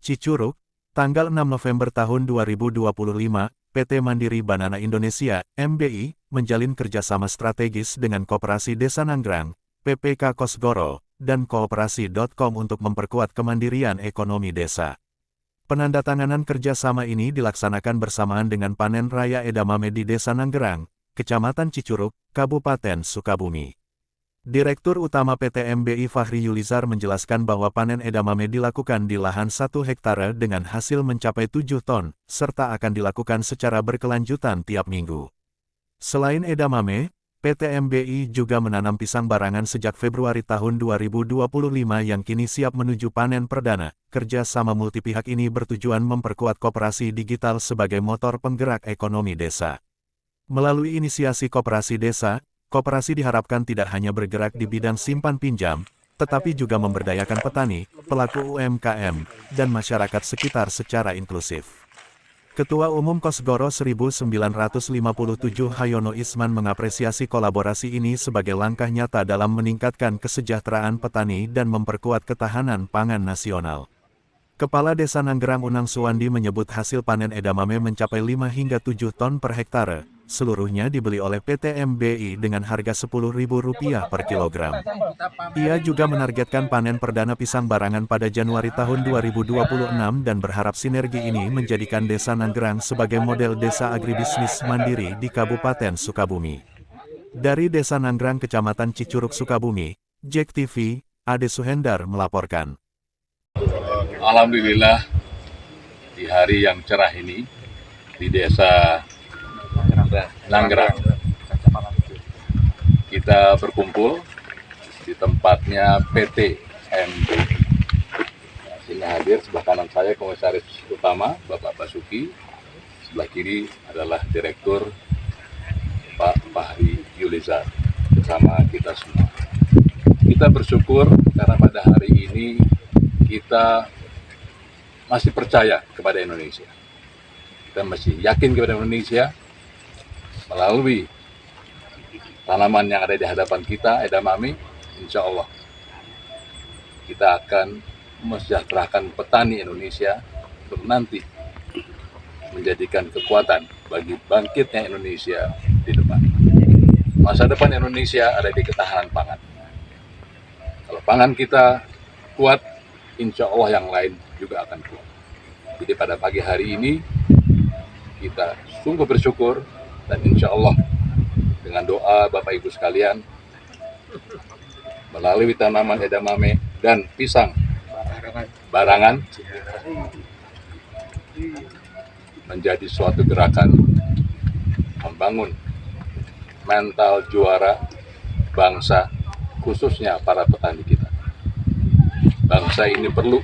Cicurug, tanggal 6 November tahun 2025, PT Mandiri Banana Indonesia, MBI, menjalin kerjasama strategis dengan Koperasi Desa Nanggrang, PPK Kosgoro, dan Koperasi.com untuk memperkuat kemandirian ekonomi desa. Penandatanganan kerjasama ini dilaksanakan bersamaan dengan panen raya edamame di Desa Nanggerang, Kecamatan Cicurug, Kabupaten Sukabumi. Direktur Utama PT MBI Fahri Yulizar menjelaskan bahwa panen edamame dilakukan di lahan 1 hektare dengan hasil mencapai 7 ton, serta akan dilakukan secara berkelanjutan tiap minggu. Selain edamame, PT MBI juga menanam pisang barangan sejak Februari tahun 2025 yang kini siap menuju panen perdana. Kerjasama multipihak ini bertujuan memperkuat koperasi digital sebagai motor penggerak ekonomi desa. Melalui inisiasi koperasi desa, koperasi diharapkan tidak hanya bergerak di bidang simpan pinjam, tetapi juga memberdayakan petani, pelaku UMKM, dan masyarakat sekitar secara inklusif. Ketua Umum Kosgoro 1957 Hayono Isman mengapresiasi kolaborasi ini sebagai langkah nyata dalam meningkatkan kesejahteraan petani dan memperkuat ketahanan pangan nasional. Kepala Desa Nanggerang Unang Suwandi menyebut hasil panen edamame mencapai 5 hingga 7 ton per hektare. Seluruhnya dibeli oleh PT MBI dengan harga Rp10.000 per kilogram. Ia juga menargetkan panen perdana pisang barangan pada Januari tahun 2026 dan berharap sinergi ini menjadikan Desa Nanggerang sebagai model desa agribisnis mandiri di Kabupaten Sukabumi. Dari Desa Nanggerang Kecamatan Cicurug Sukabumi, JEK TV, Ade Suhendar melaporkan. Alhamdulillah di hari yang cerah ini di Desa Nanggerang kita berkumpul di tempatnya PT MBI. Sini hadir sebelah kanan saya Komisaris Utama Bapak Basuki, sebelah kiri adalah Direktur Pak Fahri Yulizar bersama kita semua. Kita bersyukur karena pada hari ini kita masih percaya kepada Indonesia. Kita masih yakin kepada Indonesia melalui tanaman yang ada di hadapan kita, edamame, insya Allah kita akan mesejahterakan petani Indonesia untuk nanti menjadikan kekuatan bagi bangkitnya Indonesia di depan. Masa depan Indonesia ada di ketahanan pangan. Kalau pangan kita kuat, insya Allah yang lain juga akan kuat. Jadi pada pagi hari ini kita sungguh bersyukur dan insya Allah dengan doa Bapak Ibu sekalian melalui tanaman edamame dan pisang barangan menjadi suatu gerakan membangun mental juara bangsa, khususnya para petani kita. Bangsa ini perlu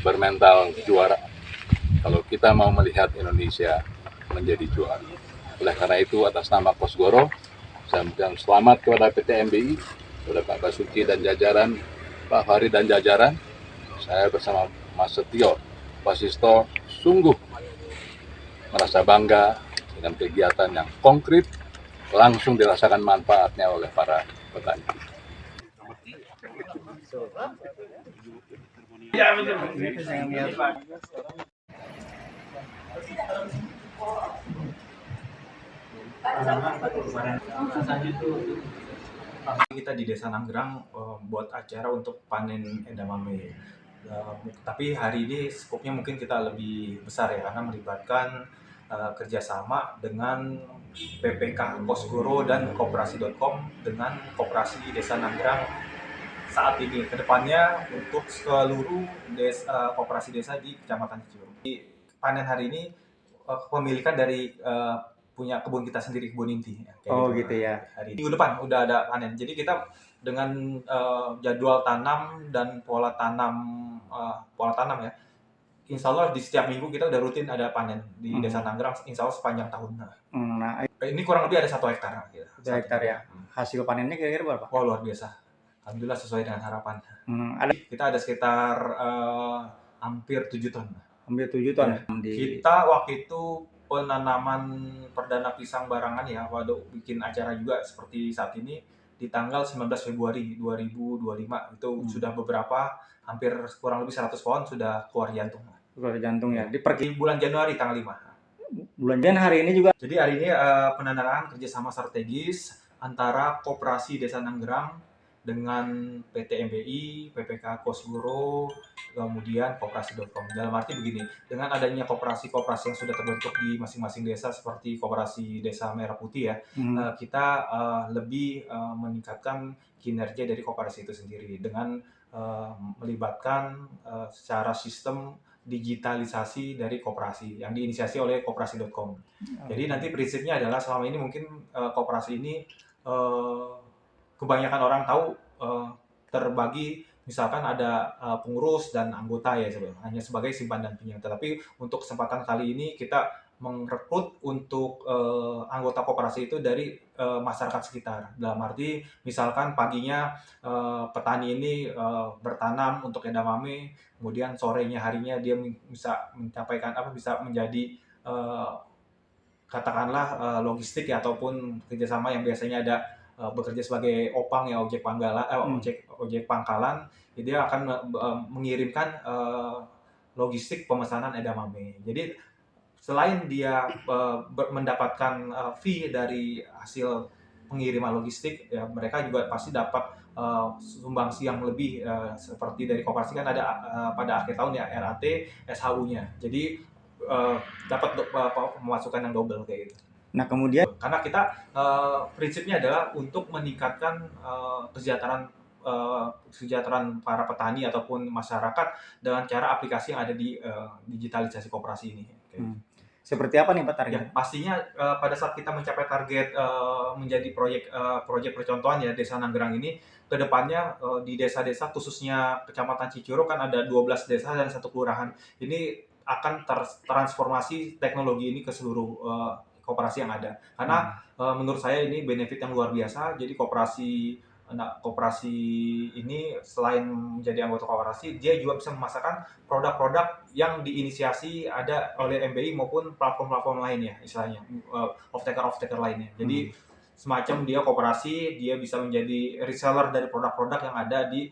bermental juara kalau kita mau melihat Indonesia menjadi juara. Oleh karena itu, atas nama Kosgoro, saya mengucapkan selamat kepada PT MBI, kepada Pak Basuki dan jajaran, Pak Fahri dan jajaran. Saya bersama Mas Setio, Pak Sisto, sungguh merasa bangga dengan kegiatan yang konkret, langsung dirasakan manfaatnya oleh para petani. Kita di Desa Nanggerang buat acara untuk panen edamame. Tapi hari ini skopnya mungkin kita lebih besar ya, karena melibatkan kerjasama dengan PPK Kosgoro dan Koperasi.com dengan Koperasi Desa Nanggerang saat ini. Kedepannya untuk seluruh koperasi desa di Kecamatan Cicurug. Panen hari ini kepemilikan dari punya kebun kita sendiri, kebun inti. Gitu ya. Hari minggu depan udah ada panen. Jadi kita dengan jadwal tanam dan pola tanam ya. Insya Allah di setiap minggu kita udah rutin ada panen di Desa Nanggerang. Insya Allah sepanjang tahun. Nah, Ini kurang lebih ada 1 hektar. Gitu. 1 hektar ya. Hasil panennya kira-kira berapa? Wah, luar biasa. Alhamdulillah sesuai dengan harapan. Kita ada sekitar hampir 7 ton. Hampir 7 ton. Ya. Kita waktu itu penanaman perdana pisang barangan ya, waduh bikin acara juga seperti saat ini di tanggal 19 Februari 2025. Itu sudah beberapa, hampir kurang lebih 100 pohon sudah keluar jantung. Keluar jantung ya. Di bulan Januari tanggal 5. Bulan Jan hari ini juga. Jadi hari ini penandatanganan kerjasama strategis antara Koperasi Desa Nanggrang dengan PT MBI, PPK Kosgoro, kemudian Koperasi.com. Dalam arti begini, dengan adanya koperasi-koperasi yang sudah terbentuk di masing-masing desa seperti Koperasi Desa Merah Putih ya, kita lebih meningkatkan kinerja dari koperasi itu sendiri dengan melibatkan secara sistem digitalisasi dari koperasi yang diinisiasi oleh Koperasi.com. Jadi nanti prinsipnya adalah selama ini mungkin koperasi ini kebanyakan orang tahu terbagi, misalkan ada pengurus dan anggota ya, hanya sebagai simpan dan pinjam. Tetapi untuk kesempatan kali ini kita merekrut untuk anggota koperasi itu dari masyarakat sekitar. Dalam arti misalkan paginya petani ini bertanam untuk edamame, kemudian sorenya harinya dia bisa menyampaikan bisa menjadi katakanlah logistik ya, ataupun kerjasama yang biasanya ada bekerja sebagai opang ya, ojek pangkalan, dia akan mengirimkan logistik pemesanan edamame. Jadi selain dia mendapatkan fee dari hasil pengiriman logistik, ya mereka juga pasti dapat sumbangsi yang lebih, seperti dari koperasi kan ada pada akhir tahun ya RAT, SHU-nya. Jadi dapat pemasukan yang double kayak gitu. Nah kemudian karena kita prinsipnya adalah untuk meningkatkan kesejahteraan para petani ataupun masyarakat dengan cara aplikasi yang ada di digitalisasi koperasi ini. seperti apa nih Pak target? Ya, pastinya pada saat kita mencapai target menjadi proyek percontohan ya Desa Nanggrang ini, kedepannya di desa-desa khususnya Kecamatan Cicurug kan ada 12 desa dan 1 kelurahan. Ini akan transformasi teknologi ini ke seluruh koperasi yang ada. Karena menurut saya ini benefit yang luar biasa. Jadi koperasi ini selain menjadi anggota koperasi, dia juga bisa memasarkan produk-produk yang diinisiasi ada oleh MBI maupun platform-platform lainnya, istilahnya off-taker lainnya. Jadi semacam dia koperasi, dia bisa menjadi reseller dari produk-produk yang ada di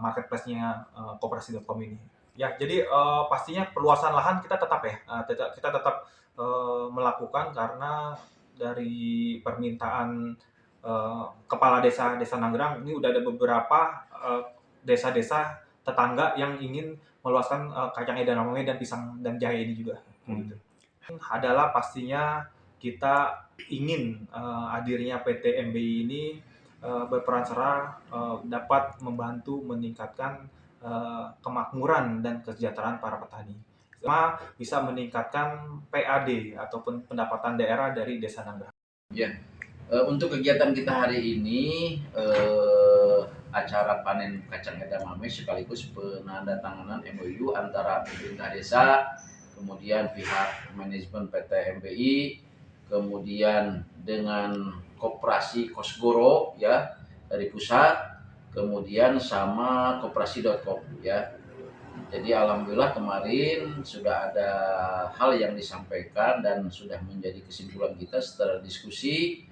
marketplace-nya Koperasi.com ini. Ya, jadi pastinya perluasan lahan kita tetap ya, kita tetap melakukan karena dari permintaan kepala desa Nanggrang ini udah ada beberapa desa-desa tetangga yang ingin meluaskan kacang edamame dan pisang dan jahe ini juga. Gitu. Adalah pastinya kita ingin hadirnya PT MBI ini berperan serta dapat membantu meningkatkan kemakmuran dan kesejahteraan para petani. Sama bisa meningkatkan PAD ataupun pendapatan daerah dari Desa Nanggrang. Ya, untuk kegiatan kita hari ini acara panen kacang edamame sekaligus penandatanganan MOU antara pemerintah desa, kemudian pihak manajemen PT MBI, kemudian dengan Koperasi Kosgoro ya dari pusat, kemudian sama Koperasi.com ya. Jadi alhamdulillah kemarin sudah ada hal yang disampaikan dan sudah menjadi kesimpulan kita setelah diskusi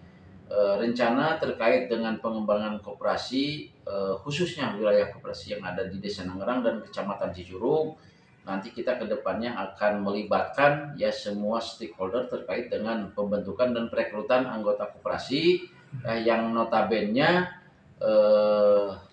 rencana terkait dengan pengembangan koperasi, khususnya wilayah koperasi yang ada di Desa Nanggrang dan Kecamatan Cicurug. Nanti kita kedepannya akan melibatkan ya semua stakeholder terkait dengan pembentukan dan perekrutan anggota koperasi yang notabene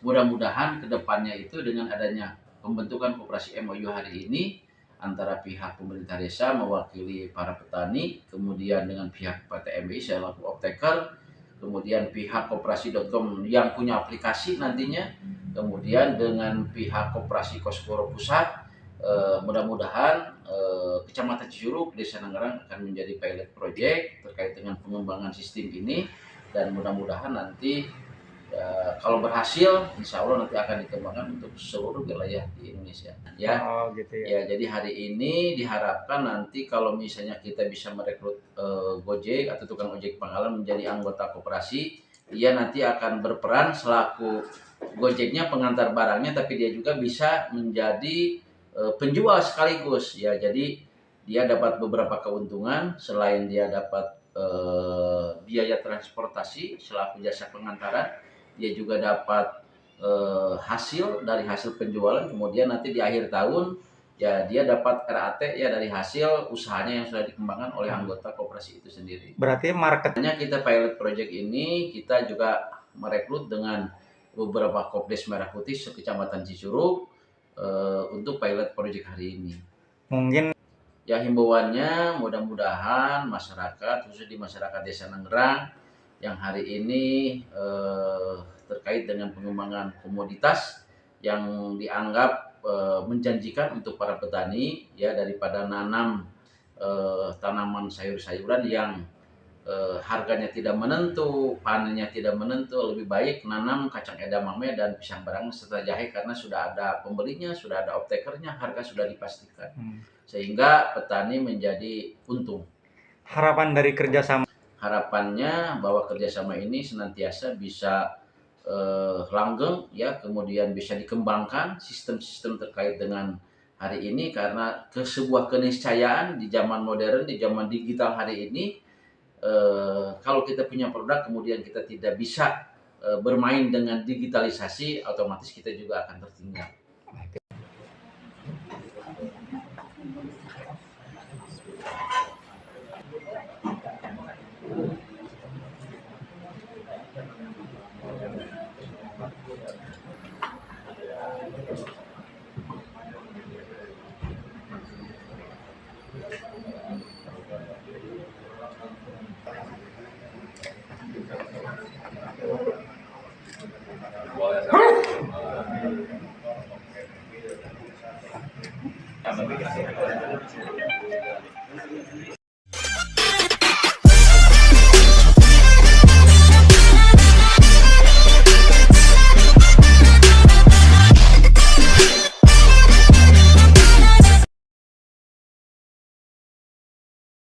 mudah-mudahan kedepannya itu dengan adanya pembentukan koperasi MOU hari ini antara pihak pemerintah desa mewakili para petani, kemudian dengan pihak PT MBI selaku off-taker, kemudian pihak Koperasi.com yang punya aplikasi nantinya, kemudian dengan pihak Koperasi Kosgoro Pusat. Mudah-mudahan Kecamatan Cicurug, Desa Nanggrang akan menjadi pilot project terkait dengan pengembangan sistem ini, dan mudah-mudahan nanti kalau berhasil, insya Allah nanti akan dikembangkan untuk seluruh wilayah di Indonesia. Ya, gitu ya. Ya, jadi hari ini diharapkan nanti kalau misalnya kita bisa merekrut Gojek atau tukang ojek pangkalan menjadi anggota koperasi, dia nanti akan berperan selaku Gojeknya pengantar barangnya, tapi dia juga bisa menjadi penjual sekaligus. Ya, jadi dia dapat beberapa keuntungan selain dia dapat biaya transportasi selaku jasa pengantaran. dia juga dapat hasil dari hasil penjualan, kemudian nanti di akhir tahun ya dia dapat RAT ya dari hasil usahanya yang sudah dikembangkan oleh anggota koperasi itu sendiri. Berarti market Hanya kita pilot project ini kita juga merekrut dengan beberapa Kopdes Merah Putih sekecamatan Cicurug untuk pilot project hari ini. mungkin Ya himbauannya mudah-mudahan masyarakat, khusus di masyarakat Desa Nanggrang yang hari ini terkait dengan pengembangan komoditas yang dianggap menjanjikan untuk para petani ya, daripada nanam tanaman sayur-sayuran yang harganya tidak menentu, panennya tidak menentu, lebih baik nanam kacang edamame dan pisang barang serta jahe karena sudah ada pembelinya, sudah ada off-takernya, harga sudah dipastikan. Sehingga petani menjadi untung. harapan dari kerjasama Harapannya bahwa kerjasama ini senantiasa bisa langgeng ya, kemudian bisa dikembangkan sistem-sistem terkait dengan hari ini, karena sebuah keniscayaan di zaman modern, di zaman digital hari ini, kalau kita punya produk kemudian kita tidak bisa bermain dengan digitalisasi, otomatis kita juga akan tertinggal. Boleh.